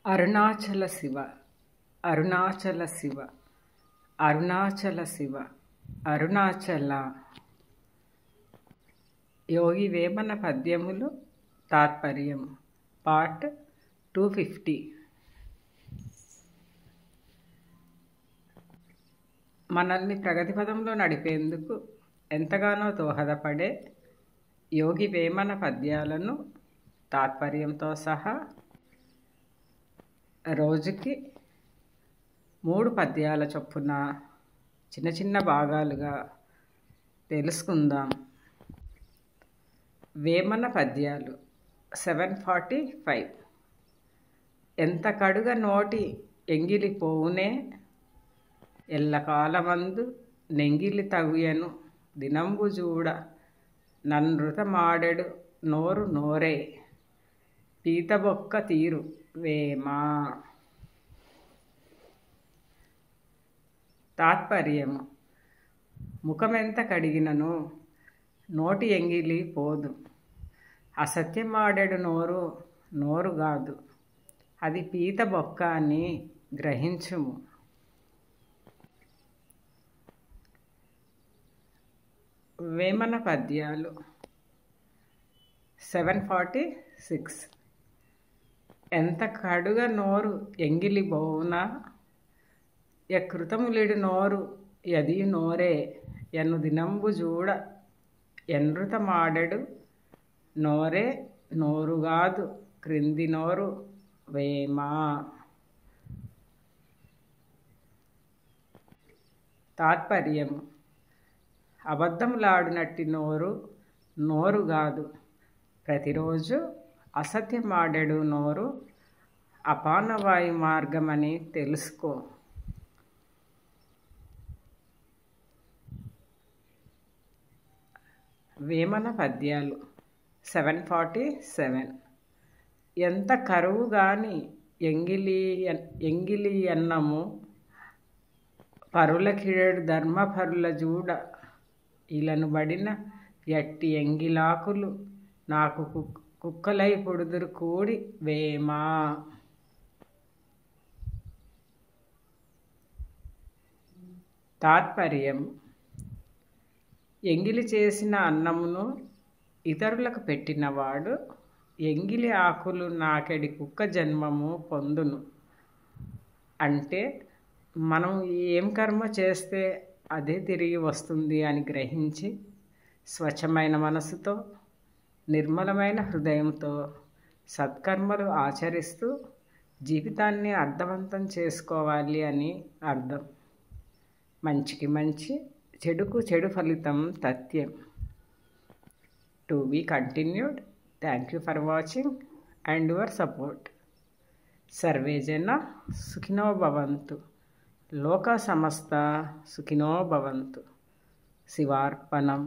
అరుణాచల శివ అరుణాచల శివ అరుణాచల శివ అరుణాచల. యోగి వేమన పద్యములు తాత్పర్యము పార్ట్ 250. మనల్ని ప్రగతి పదంలో నడిపేందుకు ఎంతగానో దోహదపడే యోగి వేమన పద్యాలను తాత్పర్యంతో సహా రోజుకి 3 పద్యాల చొప్పున చిన్న చిన్న భాగాలుగా తెలుసుకుందాం. వేమన పద్యాలు 745. ఎంత కడుగ నోటి ఎంగిలి పోవునే, ఎల్లకాలమందు నెంగిలి తగుయను దినంబు జూడ నన్ృతమాడెడు నోరు నోరే, పీతబొక్క తీరు వేమా. తాత్పర్యము: ముఖమెంత కడిగినను నోటి ఎంగిలి పోదు. అసత్యమాడెడు నోరు నోరుగాదు, అది పీత బొక్క అని గ్రహించుము. వేమన పద్యాలు 746. ఎంత కడుగ నోరు ఎంగిలి బోవున, యకృతములిడు నోరు యది నోరే, ఎన్ను దినంబు జూడ ఎన్రుతమాడెడు నోరే నోరుగాదు, క్రింది నోరు వేమా. తాత్పర్యము: అబద్ధములాడునట్టి నోరు నోరుగాదు. ప్రతిరోజు అసత్యమాడెడు నోరు అపానవాయు మార్గమని తెలుసుకో. వేమన పద్యాలు 747. ఎంత కరువు గాని ఎంగిలి అన్నము, పరులకిడెడు ధర్మపరుల జూడ ఇలను బడిన ఎట్టి ఎంగిలాకులు నాకు కుక్కలై పొడుదురు కూడి వేమా. తాత్పర్యం: ఎంగిలి చేసిన అన్నమును ఇతరులకు పెట్టినవాడు ఎంగిలి ఆకులు నాకెడి కుక్క జన్మము పొందును. అంటే మనం ఏం కర్మ చేస్తే అదే తిరిగి వస్తుంది అని గ్రహించి స్వచ్ఛమైన మనసుతో, నిర్మలమైన హృదయంతో సత్కర్మలు ఆచరిస్తూ జీవితాన్ని అర్థవంతం చేసుకోవాలి అని అర్థం. మంచికి మంచి, చెడుకు చెడు ఫలితం తథ్యం. To be continued. Thank you for watching and your support. Survey జన సుఖినో భవంతు. లోక సమస్త సుఖినో భవంతు. శివార్పణం.